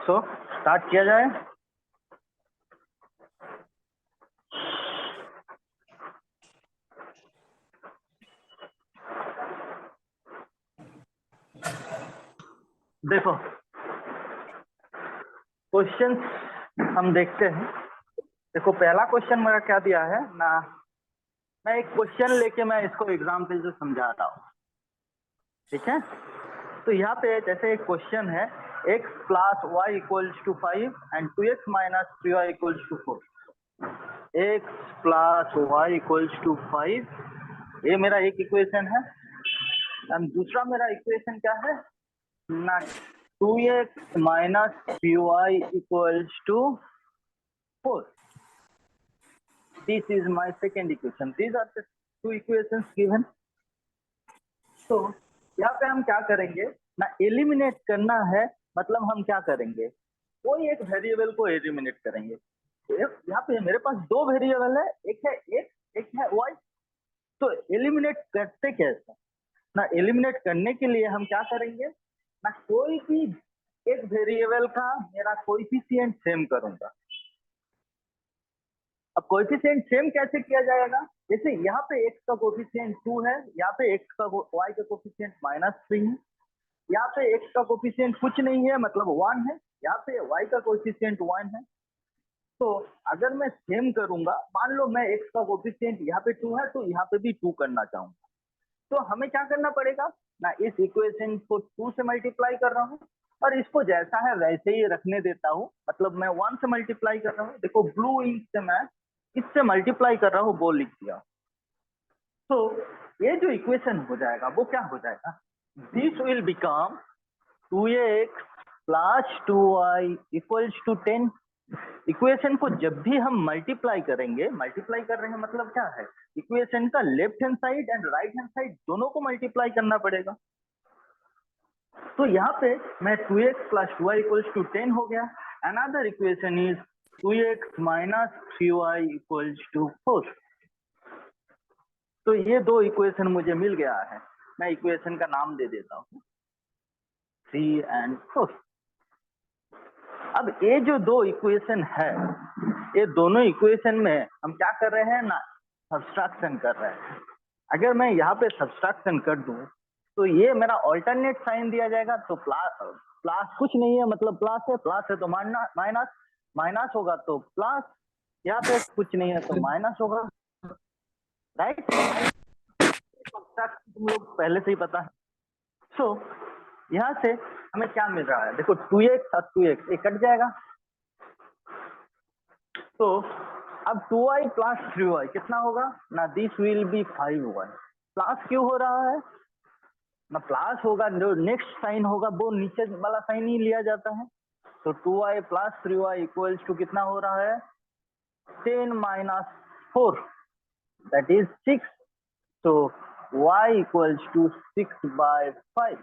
So start किया जाए। देखो क्वेश्चंस हम देखते हैं। देखो पहला क्वेश्चन मेरा क्या दिया है ना, मैं एक क्वेश्चन लेके मैं इसको एग्जाम्पल से समझा रहा हूँ, ठीक है। तो यहाँ पे जैसे एक क्वेश्चन है x plus y equals to 5 and 2x minus 3y equals to 4। x plus y equals to 5, ये मेरा एक इक्वेशन है। एंड दूसरा मेरा इक्वेशन क्या है ना, 2x minus 3y equals to 4। This is my second equation. These are the two equations given. तो यहाँ पे हम क्या करेंगे ना, एलिमिनेट करना है। मतलब हम क्या करेंगे, कोई एक वेरिएबल को एलिमिनेट करेंगे। यहाँ पे मेरे पास दो वेरिएबल है, एक है x, एक है y। तो एलिमिनेट करते कैसे ना, एलिमिनेट करने के लिए हम क्या करेंगे ना, कोई भी एक वेरिएबल का मेरा कोएफिशिएंट सेम करूंगा। अब कोएफिशिएंट सेम कैसे किया जाएगा, जैसे यहाँ पे x का कोएफिशिएंट 2 है, यहाँ पे x का y का कोएफिशिएंट -3 है, यहाँ पे x का कोएफिशिएंट कुछ नहीं है मतलब 1 है, यहाँ पे y का कोएफिशिएंट 1 है। तो अगर मैं सेम करूंगा, मान लो मैं x का कोएफिशिएंट यहाँ पे 2 है तो यहाँ पे भी 2 करना चाहूंगा, तो हमें क्या करना पड़ेगा ना, इस इक्वेशन को 2 से मल्टीप्लाई कर रहा हूँ और इसको जैसा है वैसे ही रखने देता हूँ। मतलब मैं 1 से मल्टीप्लाई कर रहा हूँ, देखो ब्लू इंक से मैं इससे मल्टीप्लाई कर रहा हूँ, वो लिख दिया। तो ये जो इक्वेशन हो जाएगा वो क्या हो जाएगा, this will become 2x plus 2y equals to 10। Equation को जब भी हम मल्टीप्लाई करेंगे, मल्टीप्लाई कर रहे हैं मतलब क्या है, इक्वेशन का left hand side and right hand side दोनों को मल्टीप्लाई करना पड़ेगा। तो यहाँ पे मैं 2x plus 2y equals to 10 हो गया। Another equation is 2x minus 3y equals to 4। तो ये दो इक्वेशन मुझे मिल गया है, मैं इक्वेशन का नाम दे देता हूँ 3 एंड 4। अब ये जो दो इक्वेशन है, ये दोनों इक्वेशन में हम क्या कर रहे हैं ना, सब्सट्रैक्शन कर रहे हैं। अगर मैं यहाँ पे सब्सट्रैक्शन कर दूं तो ये मेरा ऑल्टरनेट साइन दिया जाएगा। तो प्लस कुछ नहीं है मतलब प्लस है तो माइनस, माइनस होगा तो प्लस, यहाँ पे कुछ नहीं है तो माइनस होगा, राइट। तुम लोग पहले से ही पता है। सो यहाँ से हमें क्या मिल रहा है, देखो 2x और 2x ये कट जाएगा, तो अब 2y प्लस 3y कितना होगा ना, this will B 5y। Plus क्यों हो रहा है ना, प्लस होगा जो नेक्स्ट साइन होगा वो नीचे वाला साइन ही लिया जाता है। तो 2y plus 3y equals to कितना हो रहा है, 10 माइनस 4 दैट इज 6। तो y इक्वल्स टू 6/5।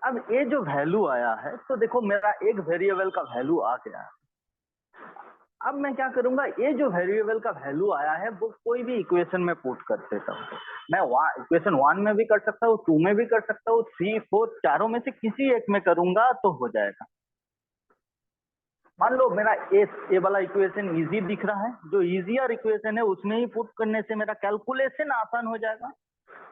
अब ये जो वैल्यू आया है, तो देखो मेरा एक वेरिएबल का वैल्यू आ गया है। अब मैं क्या करूंगा, ये जो वेरिएबल का वैल्यू आया है वो कोई भी इक्वेशन में पुट कर देता हूँ। मैं इक्वेशन 1 में भी कर सकता हूँ, 2 में भी कर सकता हूँ, 3 4 चारों में से किसी एक में करूंगा तो हो जाएगा। मान लो मेरा ए वाला इक्वेशन इजी दिख रहा है, जो इजियर इक्वेशन है उसमें ही पुट करने से मेरा कैलकुलेशन आसान हो जाएगा।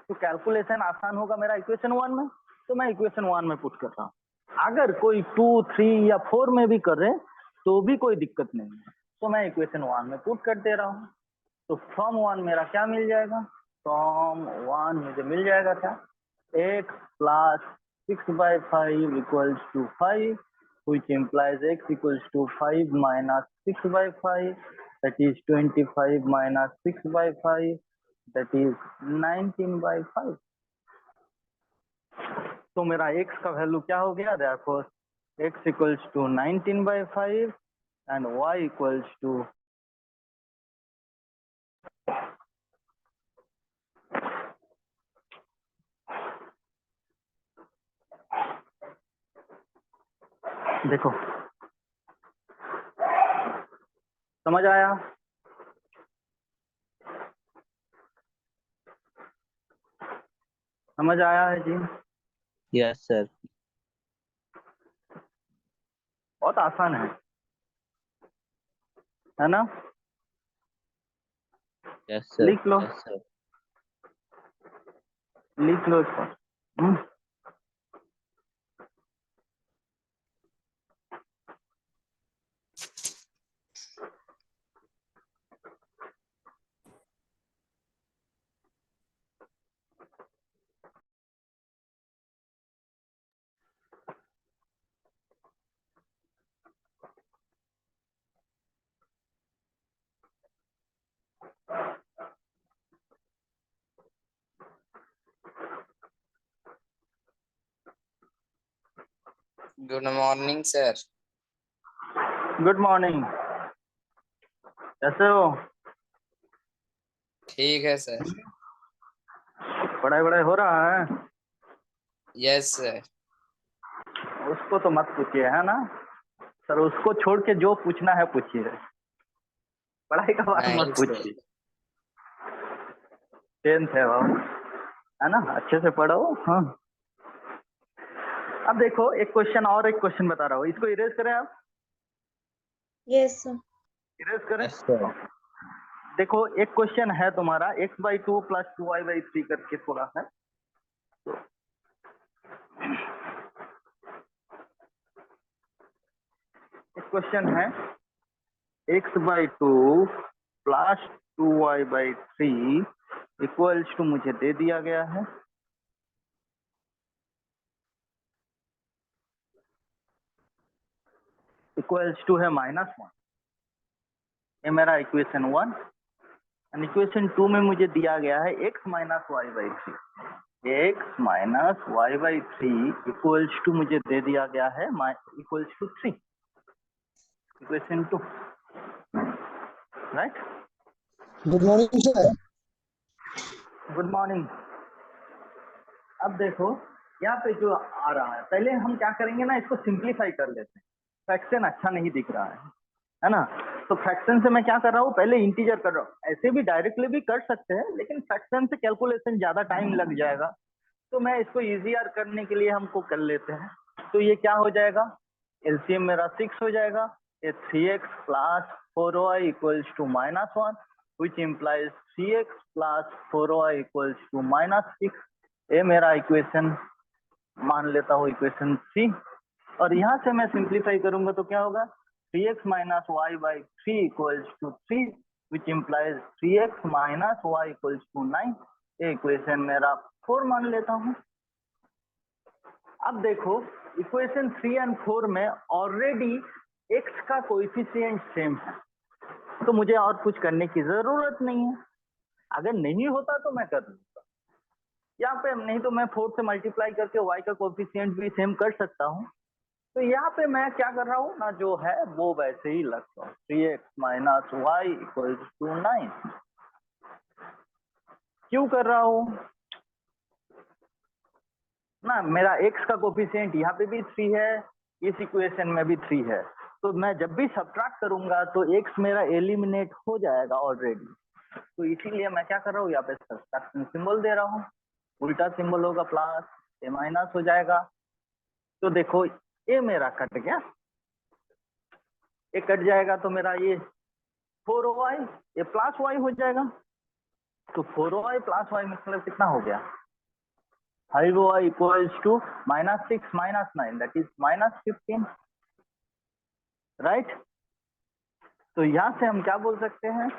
तो कैलकुलेशन आसान होगा मेरा इक्वेशन 1 में, तो मैं इक्वेशन 1 में पुट कर रहा हूँ। अगर कोई 2 3 या 4 में भी कर रहे तो भी कोई दिक्कत नहीं है, तो मैं इक्वेशन 1 में पुट कर दे रहा हूँ। तो फ्रॉम 1 मेरा क्या मिल जाएगा, फ्रॉम 1 मुझे मिल जाएगा क्या, x plus 6/5 equals to 5, which implies x equals to 5 minus 6/5, that is 25 minus 6/5, that is 19/5। तो मेरा x का वैल्यू क्या हो गया, therefore x equals to 19/5 and y equals to देखो समझ आया, समझ आया है जी। Yes sir. बहुत आसान है ना? Yes sir. लिख लो, यस सर। लिख लो इसको। Good morning sir. Good morning, कैसे हो? ठीक है सर। पढ़ाई वढ़ाई हो रहा है? Yes sir. उसको तो मत पूछिए, है ना सर? उसको छोड़ के जो पूछना है पूछिए, पढ़ाई का बात नहीं मत सर। पूछिए। 10th है बाबू, है ना? अच्छे से पढ़ो। हाँ, अब देखो एक क्वेश्चन और एक क्वेश्चन बता रहा हूँ, इसको इरेज करें आप? Yes sir. इरेज करें। Yes sir. देखो एक क्वेश्चन है तुम्हारा x/2 + 2y/3 करके थोड़ा है। तो एक क्वेश्चन है x/2 + 2y/3 इक्वल्स टू मुझे दे दिया गया है इक्वल्स टू है -1। ये मेरा इक्वेशन 1। एंड इक्वेशन 2 में मुझे दिया गया है x - y/3। x - y/3 equals to मुझे दे दिया गया है equals to 3। Equation 2, right? Good morning sir. Good morning. अब देखो यहाँ पे जो आ रहा है, पहले हम क्या करेंगे ना, इसको सिंप्लीफाई कर लेते हैं। फ्रैक्शन अच्छा नहीं दिख रहा है ना? तो फ्रैक्शन से मैं क्या कर रहा हूँ, पहले इंटीजर कर रहा हूँ। ऐसे भी डायरेक्टली भी कर सकते हैं, लेकिन फ्रैक्शन से कैलकुलेशन ज्यादा टाइम लग जाएगा, तो मैं इसको इजियर करने के लिए हमको कर लेते हैं। तो ये क्या हो जाएगा, एलसीएम मेरा 6 हो जाएगा। ये 3x + 4y equals to -1, which implies 3x + 4y equals to -6। ये मेरा इक्वेशन मान लेता हूँ इक्वेशन 3। और यहाँ से मैं सिंप्लीफाई करूंगा तो क्या होगा, 3x - y/3 equals to 3, which implies 3x - y equals to 9। ये इक्वेशन मेरा 4 मान लेता हूँ। अब देखो इक्वेशन 3 और 4 में ऑलरेडी x का कोएफिशिएंट सेम है, तो मुझे और कुछ करने की जरूरत नहीं है। अगर नहीं होता तो मैं कर लूंगा यहाँ पे, नहीं तो मैं 4 से मल्टीप्लाई करके y का कोएफिशिएंट भी सेम कर सकता हूँ। तो यहाँ पे मैं क्या कर रहा हूँ ना, जो है वो वैसे ही लगता हूँ, 3x - y इक्वल्स टू 9। क्यों कर रहा हूँ ना, मेरा x का कोफिशिएंट यहाँ पे भी 3 है, इस इक्वेशन में भी 3 है, तो मैं जब भी सब्ट्रैक्ट करूंगा तो x मेरा एलिमिनेट हो जाएगा ऑलरेडी। तो इसीलिए मैं क्या कर रहा हूँ, यहाँ पे सब्ट्रैक्शन सिंबल दे रहा हूँ। उल्टा सिंबल होगा प्लस, ये माइनस हो जाएगा। तो देखो ये मेरा कट गया, ये कट जाएगा तो मेरा ये 4y ये +y हो जाएगा। तो 4y + y मतलब कितना हो गया, 5y equals to -6 - 9 that is -15, right? तो यहाँ से हम क्या बोल सकते हैं,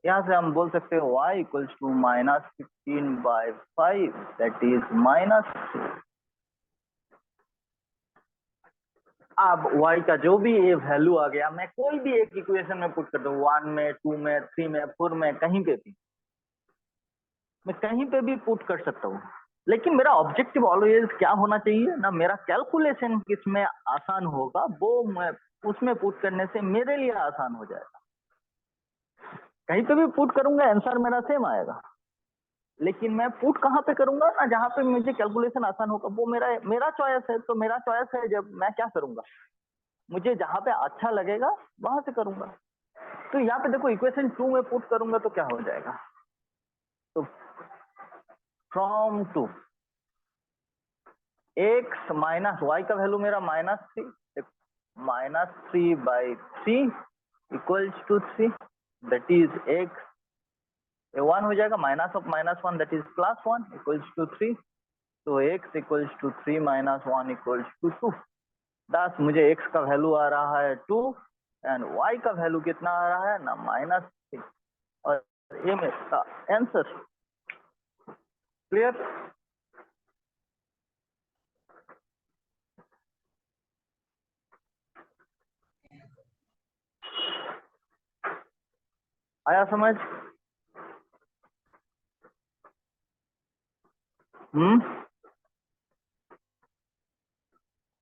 यहाँ से हम बोल सकते हैं y equals to -15/5 that is -2। अब y का जो भी ये वैल्यू आ गया, मैं कोई भी एक इक्वेशन में पुट कर दूं, 1 में, 2 में, 3 में, 4 में, कहीं पे भी मैं कहीं पे भी पुट कर सकता हूँ। लेकिन मेरा ऑब्जेक्टिव ऑलवेज क्या होना चाहिए ना, मेरा कैलकुलेशन किसमें आसान होगा वो मैं उसमें पुट करने से मेरे लिए आसान हो जाएगा। कहीं पे भी पुट करूंगा आंसर मेरा सेम आएगा, लेकिन मैं पुट कहाँ पे करूंगा ना, जहाँ पे मुझे कैलकुलेशन आसान होगा, वो मेरा चॉइस है। तो मेरा चॉइस है, जब मैं क्या करूंगा, मुझे जहाँ पे अच्छा लगेगा वहां से करूंगा। तो यहाँ पे देखो इक्वेशन 2 में पुट करूंगा तो क्या हो जाएगा, तो फ्रॉम 2 एक्स माइनस वाई का वैल्यू मेरा -3, -3/3 equals to 3, that is x 1 हो जाएगा, -1 दैट इज +1 इक्वल्स टू 3, तो x equals to 3 - 1 equals to 2। दस मुझे x का वैल्यू आ रहा है 2 एंड y का वैल्यू कितना आ रहा है ना -3, और ये मेरा आंसर। क्लियर? आया समझ?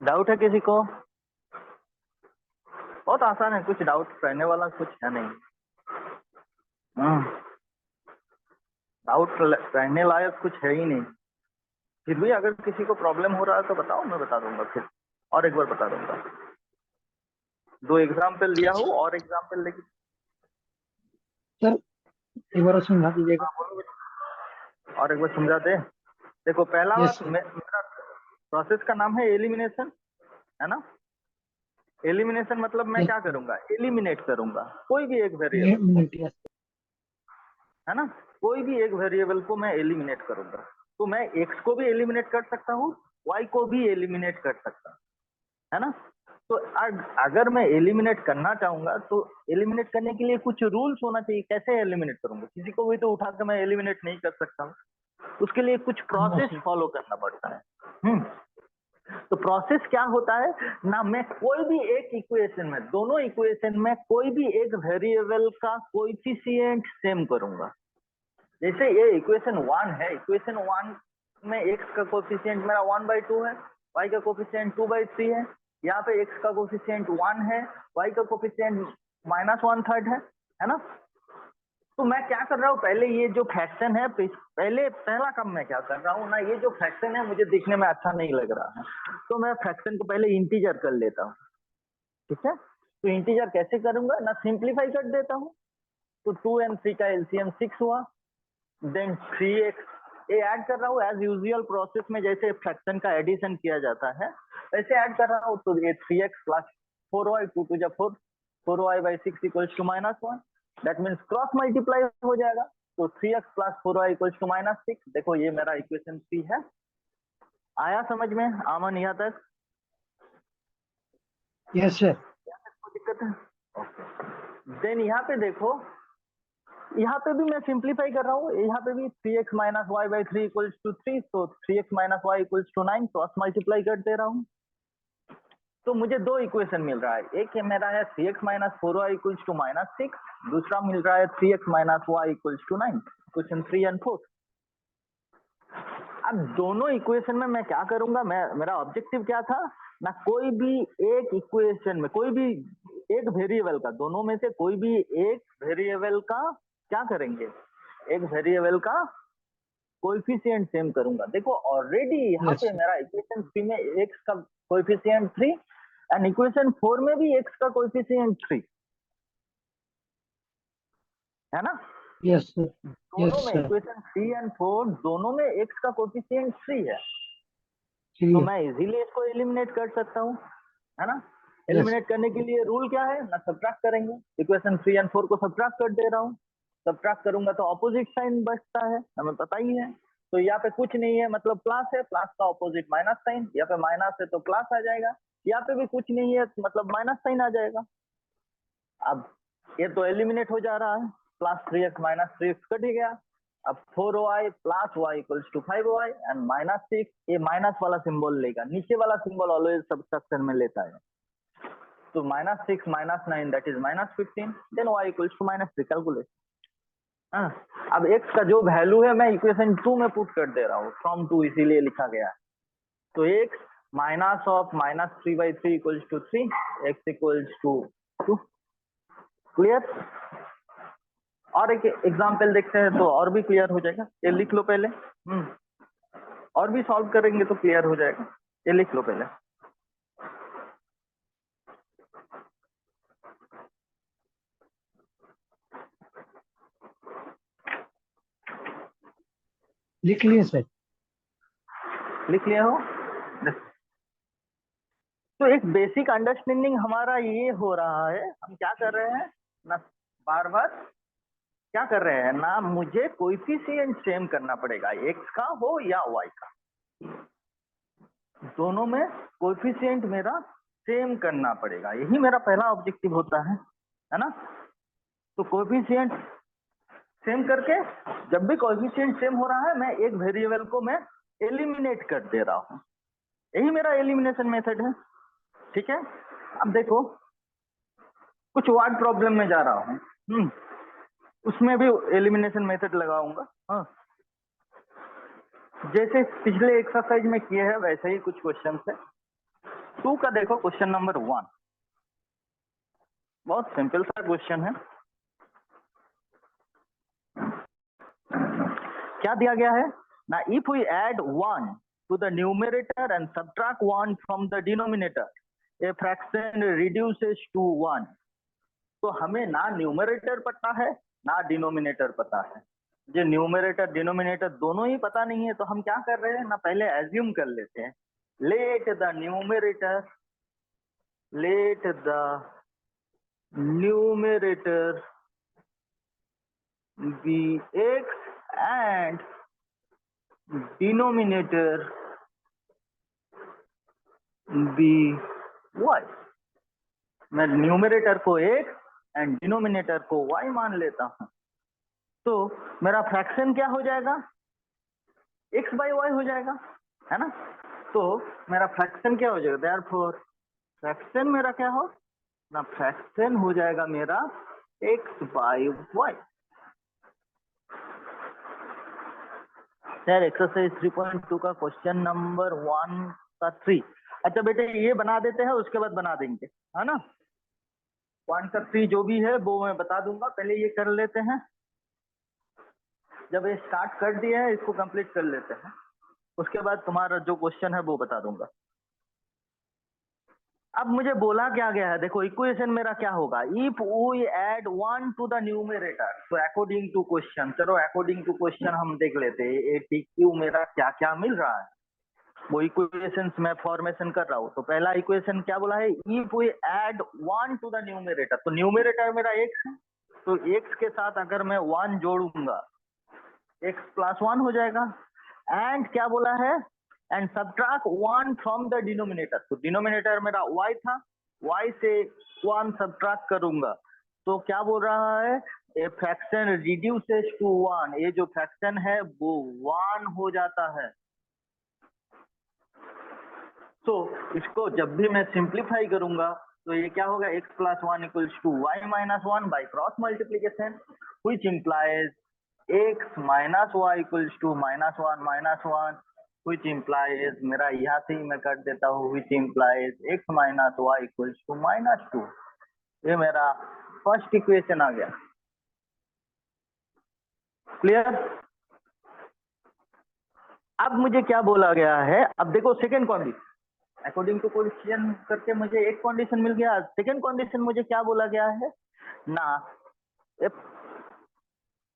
डाउट है किसी को? बहुत आसान है, कुछ डाउट रहने वाला कुछ है नहीं। डाउट रहने लायक कुछ है ही नहीं। फिर भी अगर किसी को प्रॉब्लम हो रहा है तो बताओ, मैं बता दूंगा फिर, और एक बार बता दूंगा। 2 एग्जाम्पल दिया हो और एग्जाम्पल लेके सर एक बार समझा दीजिएगा। और एक बार समझा दे। देखो पहला Yes, बात, sir. मेरा प्रोसेस का नाम है एलिमिनेशन, है ना। एलिमिनेशन मतलब मैं Yes, क्या करूंगा, एलिमिनेट करूंगा कोई भी एक ये वेरिएबल, मिनट yes. है ना। कोई भी एक वेरिएबल को मैं एलिमिनेट करूंगा, तो मैं एक्स को भी एलिमिनेट कर सकता हूँ, वाई को भी एलिमिनेट कर सकता हूँ, है ना। तो अगर मैं एलिमिनेट करना चाहूंगा तो एलिमिनेट करने के लिए कुछ रूल्स होना चाहिए। कैसे एलिमिनेट करूंगा, किसी को भी तो उठा के मैं एलिमिनेट नहीं कर सकता हूँ, उसके लिए कुछ प्रोसेस फॉलो करना पड़ता है। तो प्रोसेस क्या होता है ना, मैं कोई भी एक इक्वेशन में, दोनों इक्वेशन में कोई भी एक वेरिएबल का कोएफिशिएंट सेम करूंगा। जैसे ये इक्वेशन 1 है, इक्वेशन 1 में x का कोएफिशिएंट मेरा 1/2 है, y का कोएफिशिएंट 2/3 है, यहाँ पे x का कोएफिशिएंट 1 है, y का कोएफिशिएंट -1/3 है ना। तो मैं क्या कर रहा हूँ, पहले ये जो फ्रैक्शन है, पहला काम मैं क्या कर रहा हूँ ना, ये जो फ्रैक्शन है मुझे दिखने में अच्छा नहीं लग रहा है, तो मैं फ्रैक्शन को पहले इंटीजर कर लेता हूँ। ठीक है, तो इंटीजर कैसे करूंगा ना, सिंप्लीफाई कर देता हूँ। तो 2 and 3 का एलसीएम 6 हुआ, देन 3x ये ऐड कर रहा हूँ एज यूजुअल प्रोसेस में, जैसे फ्रैक्शन का एडिशन किया जाता है वैसे ऐड कर रहा हूँ। तो ये 3x + 4y 2 to 4, 4y/6 equals to -1, that means cross multiply हो जाएगा। तो 3x + 4y इक्वल्स टू -6। देखो ये मेरा इक्वेशन 3 है। आया समझ में आमन यहाँ तक? Yes, sir. कोई दिक्कत है? देन यहाँ पे देखो, यहाँ पे भी मैं सिंप्लीफाई कर रहा हूँ, यहाँ पे भी 3x - y/3 इक्वल्स टू 3, तो 3x - y equals to 9, cross multiply कर दे रहा हूँ। तो मुझे दो इक्वेशन मिल रहा है, एक मेरा है 3x - 4y इक्वल्स टू -6, दूसरा मिल रहा है 3x - y equals to 9, equation 3 and 4। अब दोनों इक्वेशन में मैं क्या करूंगा, मेरा ऑब्जेक्टिव क्या था ना, कोई भी एक इक्वेशन में कोई भी एक वेरिएबल का, दोनों में से कोई भी एक वेरिएबल का क्या करेंगे, एक वेरिएबल का कोएफिशिएंट सेम करूंगा। देखो ऑलरेडी यहाँ Yes, पे sir. मेरा इक्वेशन 3 में x का कोएफिशिएंट 3 एंड इक्वेशन 4 में भी x का कोएफिशिएंट 3 है ना। Yes, sir. दोनों Yes, में sir. इक्वेशन 3 and 4 दोनों में x का कोएफिशिएंट 3 है, तो Clear. मैं इजीली इसको एलिमिनेट कर सकता हूँ, है ना। Yes. एलिमिनेट करने के लिए रूल क्या है ना, सब्ट्रैक्ट करेंगे। इक्वेशन 3 and 4 को सब्ट्रैक्ट कर दे रहा हूँ, सब्ट्रैक्ट करूंगा तो ऑपोजिट साइन बचता है, हमें पता ही है। तो यहाँ पे कुछ नहीं है, मतलब प्लस है, प्लस का ऑपोजिट माइनस साइन, यहाँ पे माइनस है तो प्लस आ जाएगा, यहाँ पे भी कुछ नहीं है मतलब माइनस साइन आ जाएगा। अब ये तो एलिमिनेट हो जा रहा है, +3x - 3x कट ही गया। अब 4y + y equals to 5y and -6, ये माइनस वाला सिंबल लेगा, नीचे वाला सिंबल ऑलवेज सब्ट्रैक्शन में लेता है। तो -6 - 9 that is -15, then y equals to -3, calculate. हाँ, अब x का जो वैल्यू है मैं इक्वेशन 2 में पुट कर दे रहा हूँ, फ्रॉम 2 इसीलिए लिखा गया है। तो x -3/3 equals to 3, x equals to 2। Clear? और एक एग्जाम्पल देखते हैं तो और भी क्लियर हो जाएगा, ये लिख लो पहले। और भी सॉल्व करेंगे तो क्लियर हो जाएगा, ये लिख लो पहले। लिख लिए सर। लिख लिया हो? तो एक बेसिक अंडरस्टैंडिंग हमारा ये हो रहा है, हम क्या कर रहे हैं ना, बार बार क्या कर रहे हैं ना, मुझे कोएफिशिएंट सेम करना पड़ेगा, एक्स का हो या वाई का, दोनों में कोएफिशिएंट मेरा सेम करना पड़ेगा, यही मेरा पहला ऑब्जेक्टिव होता है ना। तो कोएफिशिएंट सेम करके, जब भी कोएफिशिएंट सेम हो रहा है, मैं एक वेरिएबल को मैं एलिमिनेट कर दे रहा हूँ, यही मेरा एलिमिनेशन मेथड है। ठीक है, अब देखो कुछ वर्ड प्रॉब्लम में जा रहा हूँ, उसमें भी एलिमिनेशन मेथड लगाऊंगा। हाँ, जैसे पिछले एक्सरसाइज में किए हैं वैसे ही कुछ क्वेश्चन है। 2 का देखो क्वेश्चन नंबर 1, बहुत सिंपल सा क्वेश्चन है। क्या दिया गया है ना, if we add 1 to the numerator and subtract 1 from the denominator, a fraction reduces to 1। तो हमें ना न्यूमरेटर पता है ना डिनोमिनेटर पता है, जो न्यूमरेटर डिनोमिनेटर दोनों ही पता नहीं है, तो हम क्या कर रहे हैं ना, पहले एज्यूम कर लेते हैं, let the numerator be x and denominator be y. मैं न्यूमरेटर को x एंड डिनोमिनेटर को y मान लेता हूं, तो मेरा फ्रैक्शन क्या हो जाएगा, x बाई वाई हो जाएगा, है ना। तो मेरा फ्रैक्शन क्या हो जाएगा, देयरफॉर फ्रैक्शन मेरा क्या हो ना, फ्रैक्शन हो जाएगा मेरा x by y. Sir exercise 3.2 का क्वेश्चन नंबर 1 का 3। अच्छा बेटे ये बना देते हैं, उसके बाद बना देंगे, है ना। 1 का 3 जो भी है वो मैं बता दूंगा, पहले ये कर लेते हैं, जब ये स्टार्ट कर दिया है इसको कंप्लीट कर लेते हैं, उसके बाद तुम्हारा जो क्वेश्चन है वो बता दूंगा। अब मुझे बोला क्या गया है, देखो इक्वेशन मेरा क्या होगा, if we add 1 to the numerator, तो अकॉर्डिंग टू क्वेश्चन, चलो अकॉर्डिंग टू क्वेश्चन हम देख लेते हैं ए टी क्यू मेरा क्या क्या मिल रहा है, वो इक्वेशंस मैं फॉर्मेशन कर रहा हूँ। तो पहला इक्वेशन क्या बोला है, if we add 1 to the numerator, तो न्यूमरेटर मेरा x है, तो x के साथ अगर मैं 1 जोड़ूंगा x प्लस 1 हो जाएगा, एंड क्या बोला है, and subtract 1 from the denominator, तो डिनोमिनेटर मेरा y था, y से 1 सब्ट्रैक्ट करूंगा, तो क्या बोल रहा है, ए फ्रैक्शन रिड्यूसेस टू 1, ये जो फ्रैक्शन है वो 1 हो जाता है। तो इसको जब भी मैं सिंप्लीफाई करूंगा तो ये क्या होगा, x plus 1 equals to y minus 1 by cross multiplication, which implies x minus y equals to minus 1 minus 1, which implies मेरा यहाँ से ही मैं कर देता हूँ, which implies x minus y equals to minus 2। ये मेरा फर्स्ट इक्वेशन आ गया, क्लियर। अब मुझे क्या बोला गया है, अब देखो second condition, according to question करके मुझे एक कंडीशन मिल गया, सेकंड कंडीशन मुझे क्या बोला गया है ना,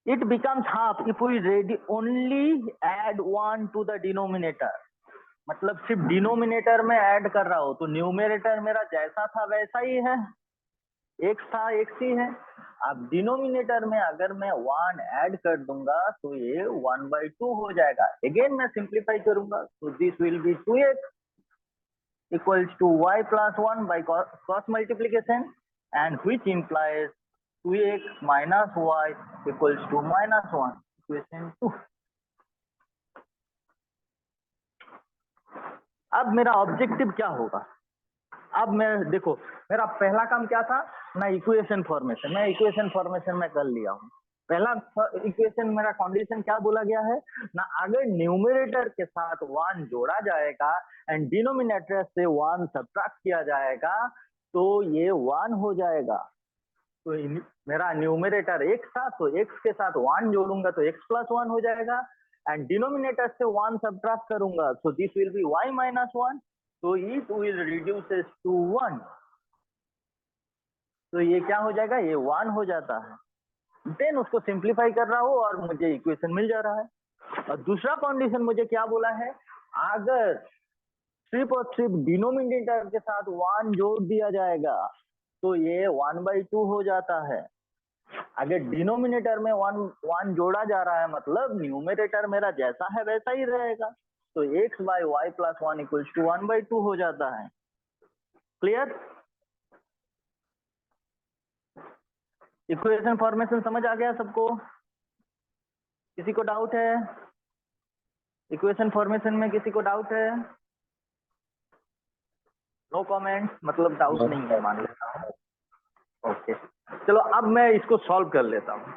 it becomes half if we ready only add 1 to the denominator, मतलब सिर्फ डिनोमिनेटर में ऐड कर रहा हो, तो न्यूमरेटर मेरा जैसा था वैसा ही है, x था x ही है। अब डिनोमिनेटर में अगर मैं 1 ऐड कर दूंगा तो ये 1/2 हो जाएगा, अगेन मैं सिंप्लीफाई करूंगा, तो this will B 2x equals to y plus 1 by cross multiplication, and which implies 2x minus y equals to minus 1, equation 2। अब मेरा ऑब्जेक्टिव क्या होगा, अब मैं देखो मेरा पहला काम क्या था ना, इक्वेशन फॉर्मेशन, मैं इक्वेशन फॉर्मेशन में कर लिया हूँ। पहला इक्वेशन मेरा कंडीशन क्या बोला गया है ना, अगर न्यूमरेटर के साथ 1 जोड़ा जाएगा एंड डिनोमिनेटर से 1 सब्ट्रैक्ट किया जाएगा तो ये 1 हो जाएगा। तो मेरा न्यूमरेटर x था, तो x के साथ 1 जोड़ूंगा तो x प्लस 1 हो जाएगा, एंड डिनोमिनेटर से 1 सब्ट्रैक्ट करूंगा तो this will B y minus 1, तो इट विल रिड्यूसेस टू 1, तो ये क्या हो जाएगा, ये 1 हो जाता है। देन उसको सिंप्लीफाई कर रहा हूँ और मुझे इक्वेशन मिल जा रहा है। और दूसरा कंडीशन मुझे क्या बोला है, अगर सिर्फ और सिर्फ डिनोमिनेटर के साथ 1 जोड़ दिया जाएगा तो ये 1/2 हो जाता है। अगर डिनोमिनेटर में 1 जोड़ा जा रहा है मतलब न्यूमरेटर मेरा जैसा है वैसा ही रहेगा, तो x by y plus 1 equals to 1/2 हो जाता है। क्लियर? इक्वेशन फॉर्मेशन समझ आ गया सबको? किसी को डाउट है? इक्वेशन फॉर्मेशन में किसी को डाउट है? नो कमेंट, मतलब डाउट नहीं है मान लेता हूँ। ओके, चलो अब मैं इसको सॉल्व कर लेता हूँ।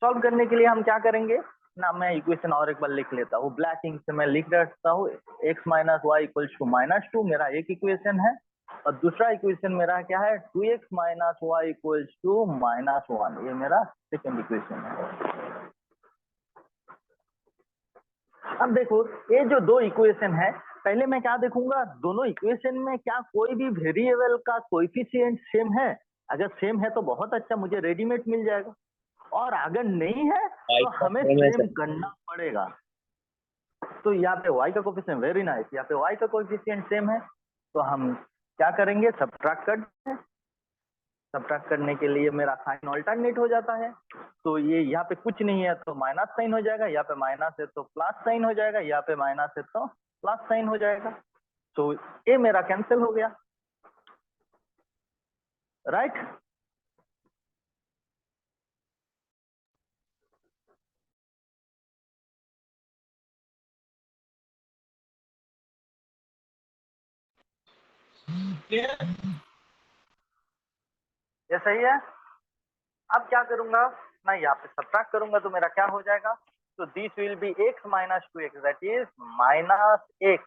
सॉल्व करने के लिए हम क्या करेंगे ना, मैं इक्वेशन और एक बार लिख लेता हूँ, ब्लैक इंक से मैं लिख रखता हूँ। x minus y equals to -2 मेरा एक इक्वेशन है, और दूसरा इक्वेशन मेरा क्या है, 2x minus y equals to -1, ये मेरा सेकेंड इक्वेशन है। अब देखो ये जो दो इक्वेशन है, पहले मैं क्या देखूंगा, दोनों इक्वेशन में क्या कोई भी वेरिएबल का कोएफिशिएंट सेम है। अगर सेम है तो बहुत अच्छा, मुझे रेडीमेड मिल जाएगा, और अगर नहीं है तो हमें सेम करना पड़ेगा। तो यहाँ पे y का कोएफिशिएंट, वेरी नाइस, यहाँ पे y का कोएफिशिएंट सेम है, तो हम क्या करेंगे, सब्ट्रैक्ट करते हैं। सब्ट्रैक्ट करने के लिए मेरा साइन ऑल्टरनेट हो जाता है, तो ये यहाँ पे कुछ नहीं है तो माइनस साइन हो जाएगा, यहाँ पे माइनस है तो प्लस साइन हो जाएगा, यहाँ पे माइनस है तो प्लस साइन हो जाएगा, तो ये मेरा कैंसिल हो गया, राइट? ये सही है। अब क्या करूंगा, मैं यहाँ पे सब्ट्रैक्ट करूंगा तो मेरा क्या हो जाएगा, तो this will be x minus 2x, that is minus x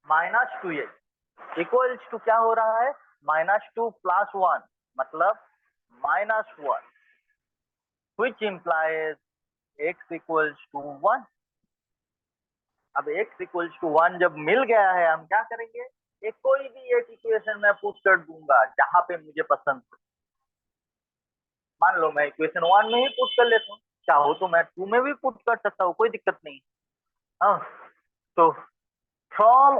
minus 2x equals to क्या हो रहा है, -2 प्लस 1 मतलब -1, which implies x equals to 1। अब x equals to 1 जब मिल गया है, हम क्या करेंगे, एक कोई भी एक इक्वेशन में पुट कर दूंगा जहां पे मुझे पसंद हो। मान लो मैं इक्वेशन 1 में ही पुट कर लेता हूँ, चाहो तो मैं 2 में भी पुट कर सकता हूँ, कोई दिक्कत नहीं। हाँ, तो फ्रॉम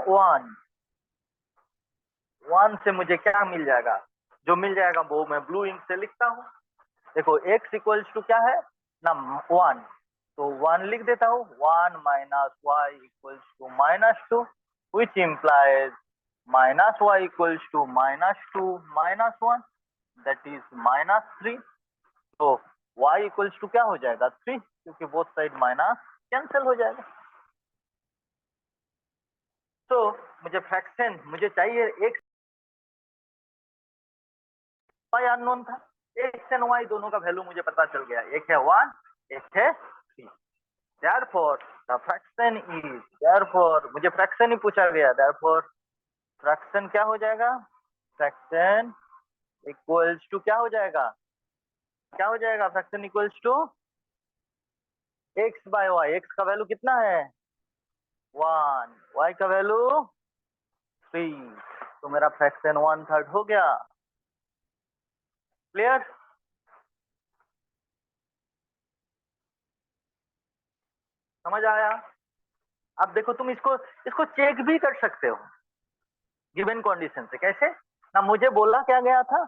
1 से मुझे क्या मिल जाएगा, जो मिल जाएगा वो मैं ब्लू इंक से लिखता हूँ। देखो x इक्वल्स टू क्या है ना, 1, तो 1 लिख देता हूँ, 1 minus y equals to -2, which implies minus y equals to -2 -1, that is -3। तो y इक्वल्स टू क्या हो जाएगा, 3, क्योंकि बोथ साइड माइनस कैंसिल हो जाएगा। तो मुझे फ्रैक्शन, मुझे चाहिए x, y अननोन था, x एंड y दोनों का वैल्यू मुझे पता चल गया, एक है 1, एक है 3। Therefore the fraction is, therefore मुझे फ्रैक्शन ही पूछा गया, therefore फ्रैक्शन क्या हो जाएगा, फ्रैक्शन इक्वल्स टू क्या हो जाएगा, क्या हो जाएगा, fraction equals to x by y। x का वैल्यू कितना है 1, y का वैल्यू 3, तो मेरा फ्रैक्शन 1/3 हो गया। क्लियर? समझ आया? अब देखो तुम इसको चेक भी कर सकते हो गिवन कंडीशन से। कैसे ना, मुझे बोला क्या गया था,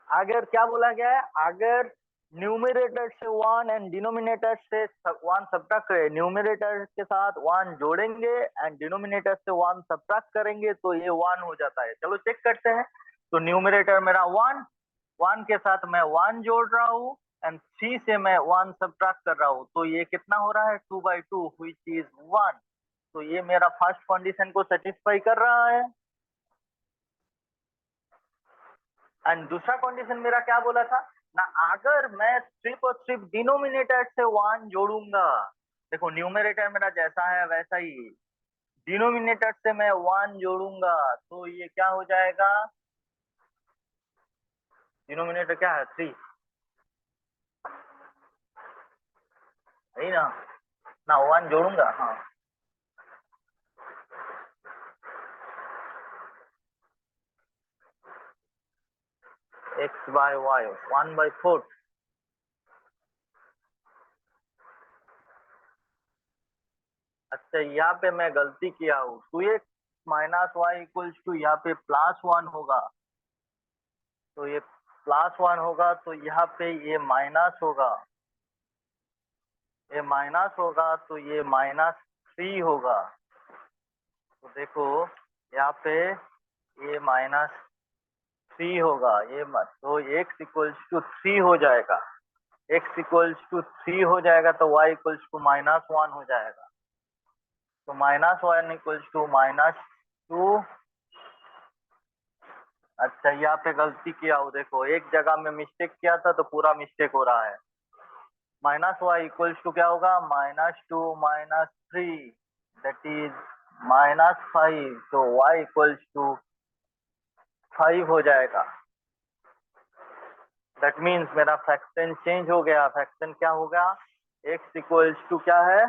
अगर क्या बोला गया है, अगर न्यूमरेटर से 1 एंड डिनोमिनेटर से 1 सब्ट्रैक्ट करें, न्यूमरेटर के साथ 1 जोड़ेंगे एंड डिनोमिनेटर से 1 सब्ट्रैक्ट करेंगे तो ये 1 हो जाता है। चलो चेक करते हैं। तो न्यूमरेटर मेरा 1 के साथ मैं 1 जोड़ रहा हूँ एंड 3 से मैं 1 सब्ट्रैक्ट कर रहा हूँ, तो ये कितना हो रहा है 2/2 व्हिच इज 1। तो ये मेरा फर्स्ट कंडीशन को सेटिस्फाई कर रहा है। एंड दूसरा कंडीशन मेरा क्या बोला था ना, अगर मैं सिर्फ और सिर्फ डिनोमिनेटर से 1 जोड़ूंगा, देखो न्यूमरेटर मेरा जैसा है वैसा ही, डिनोमिनेटर से मैं 1 जोड़ूंगा तो ये क्या हो जाएगा, डिनोमिनेटर क्या है 3, है ना 1 जोड़ूंगा, हाँ x बाय y 1/4, अच्छा यहाँ पे मैं गलती किया हूँ, 2x minus y equals to यहाँ पे +1 होगा, तो ये +1 होगा, तो यहाँ पे ये माइनस होगा, ये माइनस होगा, तो ये -3 होगा। तो देखो यहाँ पे ये -3 होगा, ये तो x इक्वल्स टू 3 हो जाएगा, x इक्वल्स टू 3 हो जाएगा, तो y इक्वल्स टू -1 हो जाएगा। तो -1 इक्वल्स टू -2। अच्छा यहाँ पे गलती किया हूँ, देखो एक जगह में मिस्टेक किया था तो पूरा मिस्टेक हो रहा है। -y इक्वल्स टू क्या होगा, -2 -3 दैट इज -5, तो y इक्वल्स टू 5 हो जाएगा। दैट मीन्स मेरा फ्रैक्शन चेंज हो गया। फ्रैक्शन क्या हो गया, x इक्वल्स टू क्या है,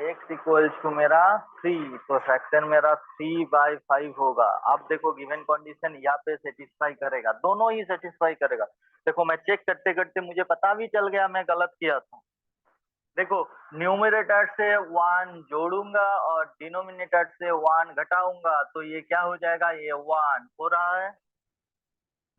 x इक्वल्स टू मेरा 3, तो फ्रैक्शन मेरा 3/5 होगा। अब देखो गिवन कंडीशन यहाँ पे सेटिस्फाई करेगा, दोनों ही सेटिस्फाई करेगा। देखो मैं चेक करते करते मुझे पता भी चल गया मैं गलत किया था। देखो न्यूमरेटर से 1 जोड़ूंगा और डिनोमिनेटर से 1 घटाऊंगा, तो ये क्या हो जाएगा, ये 1 हो रहा है।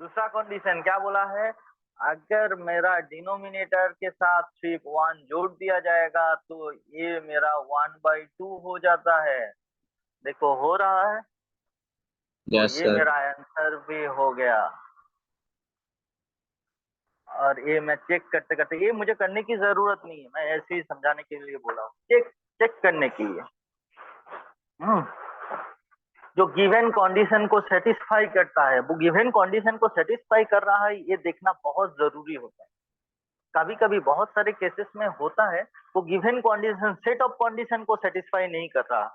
दूसरा कंडीशन क्या बोला है, अगर मेरा डिनोमिनेटर के साथ सिर्फ 1 जोड़ दिया जाएगा तो ये मेरा 1/2 हो जाता है। देखो हो रहा है, तो Yes, ये sir. मेरा आंसर भी हो गया। और ये मैं चेक करते करते, ये मुझे करने की जरूरत नहीं है, मैं ऐसे ही समझाने के लिए बोला हूँ, चेक चेक करने के लिए। जो गिवन कंडीशन को सेटिस्फाई करता है, वो गिवन कंडीशन को सेटिस्फाई कर रहा है, ये देखना बहुत जरूरी होता है। कभी कभी बहुत सारे केसेस में होता है वो given condition set of condition को सेटिस्फाई नहीं कर रहा।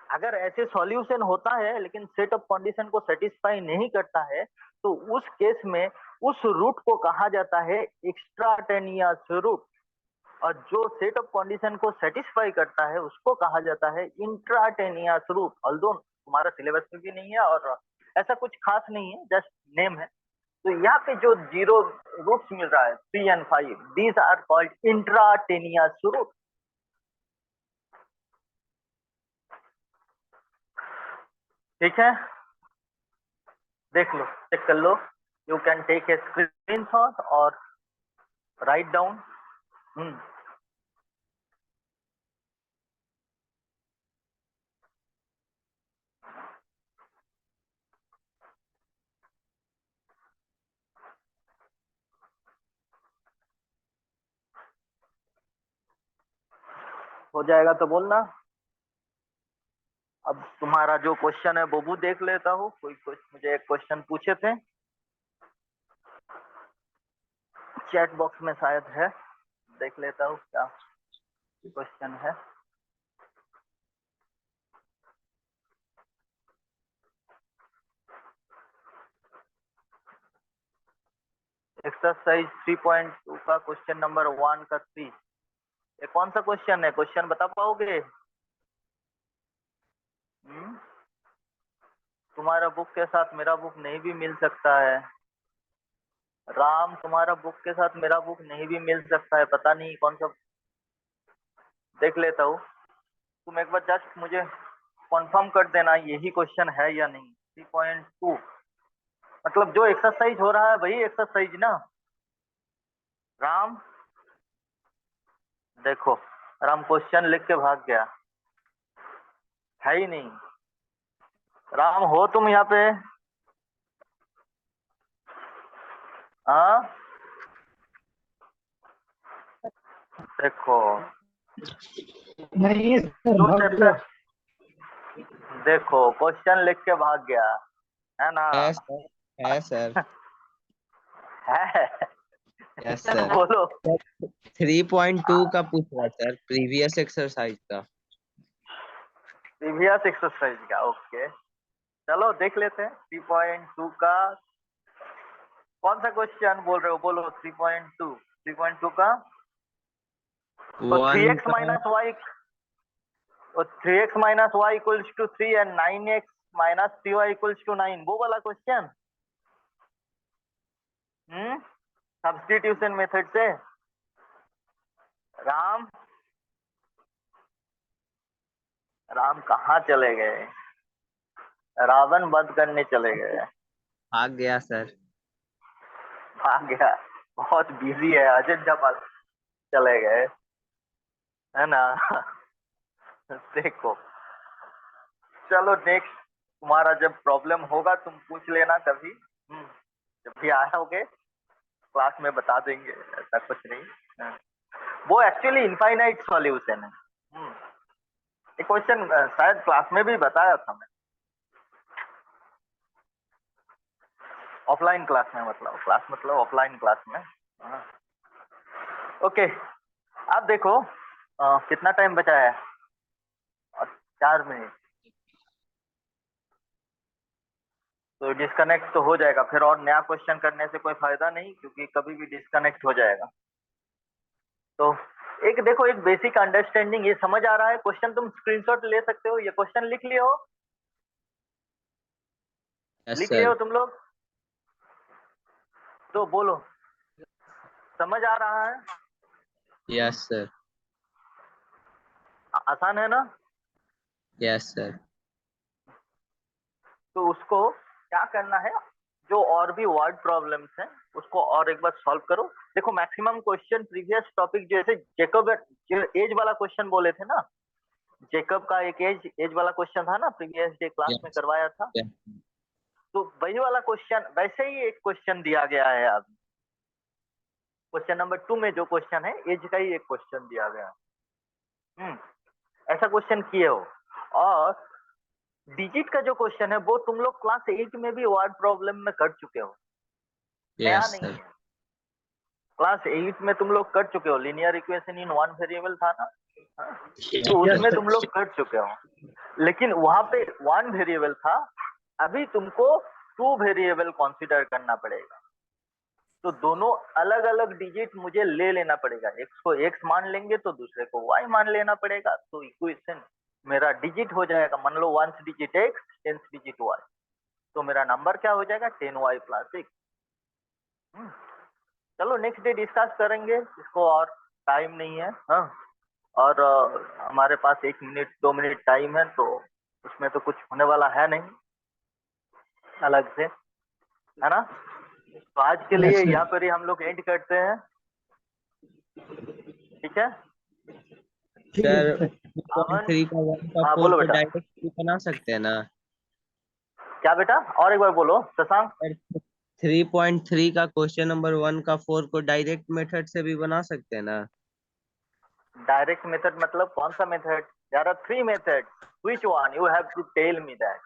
अगर ऐसे सॉल्यूशन होता है लेकिन सेट ऑफ कंडीशन को सेटिस्फाई नहीं करता है, तो उस केस में उस रूट को कहा जाता है एक्स्ट्राटेनियस रूट, और जो सेट ऑफ कंडीशन को सेटिस्फाई करता है उसको कहा जाता है इंट्राटेनियस रूट। ऑल्दो तुम्हारा सिलेबस में भी नहीं है और ऐसा कुछ खास नहीं है, जस्ट नेम है। तो यहाँ पे जो 0 रूट्स मिल रहा है 3 and 5, these are called intravenous route. ठीक है, देख लो, चेक कर लो, you can take a screenshot और राइट डाउन। हो जाएगा तो बोलना। अब तुम्हारा जो क्वेश्चन है वो भी देख लेता हूँ, कोई मुझे एक क्वेश्चन पूछे थे, चैट बॉक्स में शायद है, देख लेता हूँ क्या क्वेश्चन है। एक्सरसाइज 3.2 का क्वेश्चन नंबर 1 का 3, ये कौन सा क्वेश्चन है, क्वेश्चन बता पाओगे? तुम्हारा बुक के साथ मेरा बुक नहीं भी मिल सकता है। राम, तुम्हारा बुक के साथ मेरा बुक नहीं भी मिल सकता है, पता नहीं कौन सा, देख लेता हूँ। तुम एक बार जस्ट मुझे कंफर्म कर देना यही क्वेश्चन है या नहीं। 3.2 मतलब जो एक्सरसाइज हो रहा है वही एक्सरसाइज ना राम? देखो राम क्वेश्चन लिख के भाग गया, है ही नहीं। राम हो तुम यहाँ पे? हाँ देखो नहीं सर, जो भाग गया। चैप्टर, देखो क्वेश्चन लिख के भाग गया है ना? Yes, sir. है Yes, sir. बोलो। 3.2 का पूछ रहा सर, प्रीवियस एक्सरसाइज का। प्रीवियस एक्सरसाइज का, ओके चलो देख लेते हैं। 3.2 का कौन सा क्वेश्चन बोल रहे हो, बोलो। 3.2 का तो 3x minus y, 3x minus y equals to 3 and 9x minus 3y equals to 9, वो वाला क्वेश्चन। सब्स्टिट्यूशन मेथड से। राम राम कहाँ चले गए? रावण वध करने चले गए। भाग गया सर। भाग गया। बहुत बिजी है, अयोध्या पास चले गए, है ना? देखो, चलो नेक्स्ट, तुम्हारा जब प्रॉब्लम होगा तुम पूछ लेना कभी। जब भी आओगे क्लास में बता देंगे, ऐसा कुछ नहीं। हाँ। वो एक्चुअली इनफाइनाइट सॉल्यूशन है। ये क्वेश्चन शायद क्लास में भी बताया था मैं, ऑफलाइन क्लास में, मतलब क्लास मतलब ऑफलाइन क्लास में। हाँ। ओके, अब देखो कितना टाइम बचा है? और 4 मिनट, तो डिस्कनेक्ट तो हो जाएगा फिर, और नया क्वेश्चन करने से कोई फायदा नहीं, क्योंकि कभी भी डिस्कनेक्ट हो जाएगा। तो एक देखो, एक बेसिक अंडरस्टैंडिंग ये समझ आ रहा है? क्वेश्चन तुम स्क्रीनशॉट ले सकते हो, ये क्वेश्चन लिख लिए हो? यस लिख लिए हो सर। तुम लोग? तो बोलो, समझ आ रहा है? Yes sir. आसान है ना? Yes sir. तो उसको क्या करना है, जो और भी वर्ड प्रॉब्लम्स हैं उसको और एक बार सॉल्व करो। देखो मैक्सिमम क्वेश्चन प्रीवियस टॉपिक, जैसे जेकब एज वाला क्वेश्चन बोले थे ना, जेकब का एक एज वाला क्वेश्चन था ना, प्रीवियस डे क्लास में यस। करवाया था। यस। तो वही वाला क्वेश्चन, वैसे ही एक क्वेश्चन दिया गया है। अब क्वेश्चन नंबर 2 में जो क्वेश्चन है, एज का ही एक क्वेश्चन दिया गया है। ऐसा क्वेश्चन किए हो। और डिजिट का जो क्वेश्चन है वो तुम लोग क्लास 8 में भी वर्ड प्रॉब्लम में कर चुके हो, नया यस नहीं सर। है। क्लास 8 में तुम लोग कर चुके हो, linear equation in one variable था ना, हाँ? तो यस उसमें सर। तुम लोग कर चुके हो, लेकिन वहां पे 1 वेरिएबल था, अभी तुमको 2 वेरिएबल कंसीडर करना पड़ेगा। तो दोनों अलग अलग डिजिट मुझे ले लेना पड़ेगा, एक्स को एक्स मान लेंगे तो दूसरे को वाई मान लेना पड़ेगा, तो इक्वेशन मेरा डिजिट हो जाएगा। मान लो 1 डिजिट एक्स, 10 डिजिट वाई, तो मेरा नंबर क्या हो जाएगा? 10y + 6। चलो नेक्स्ट डे डिस्कस करेंगे इसको, और टाइम नहीं है। हाँ, और हमारे पास 1 मिनट 2 मिनट टाइम है, तो उसमें तो कुछ होने वाला है नहीं अलग से, है ना? तो आज के लिए यस यहाँ सर। पर ही हम लोग एंड करते हैं, ठीक है? ठीक है सर सर। 3.3 का 1 का हाँ 4 बोलो को बेटा। डायरेक्ट बना सकते हैं ना? क्या बेटा, और एक बार बोलो शशांक। सर 3.3 का क्वेश्चन नंबर 1 का 4 को डायरेक्ट मेथड से भी बना सकते हैं ना? डायरेक्ट मेथड मतलब कौन सा method? There are 3 method, which one you have to tell me that?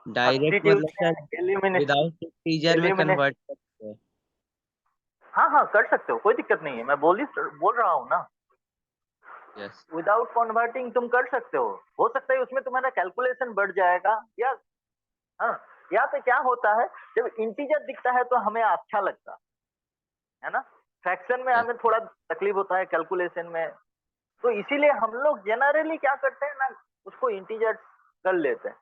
Direct मतलब सब्स्टिट्यूशन, सर एलिमिनेशन। विदाउट टीजर में कन्वर्ट करते हैं। हाँ हाँ कर सकते हो, कोई दिक्कत नहीं है, मैं बोल रहा हूँ ना। यस। विदाउट कन्वर्टिंग तुम कर सकते हो सकता है उसमें तुम्हारा कैलकुलेशन बढ़ जाएगा, या हाँ, यहाँ पे क्या होता है, जब इंटीजर दिखता है तो हमें अच्छा लगता है ना, फ्रैक्शन में यस। हमें थोड़ा तकलीफ होता है कैलकुलेशन में। तो इसीलिए हम लोग जनरली क्या करते हैं ना, उसको इंटीजर कर लेते हैं।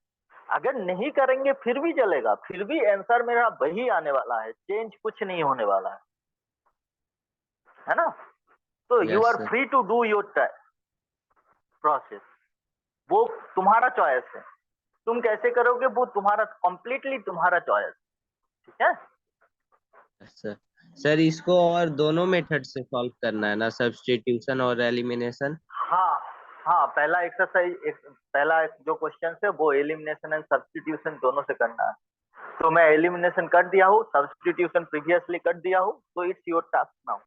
अगर नहीं करेंगे फिर भी चलेगा, फिर भी आंसर मेरा वही आने वाला है, चेंज कुछ नहीं होने वाला है ना? तो you yes are sir. Free to do your process, वो तुम्हारा चॉइस है। तुम कैसे करोगे वो तुम्हारा, कंप्लीटली तुम्हारा चॉइस, ठीक है? Yes sir. सर इसको और दोनों मेथड से सॉल्व करना है ना, सब्स्टिट्यूशन और एलिमिनेशन? हाँ हाँ, पहला एक्सरसाइज, पहला जो क्वेश्चन है वो एलिमिनेशन एंड सब्स्टिट्यूशन दोनों से करना है। तो मैं एलिमिनेशन कर दिया हूँ, सब्स्टिट्यूशन प्रीवियसली कर दिया हूँ, तो इट्स योर टास्क नाउ।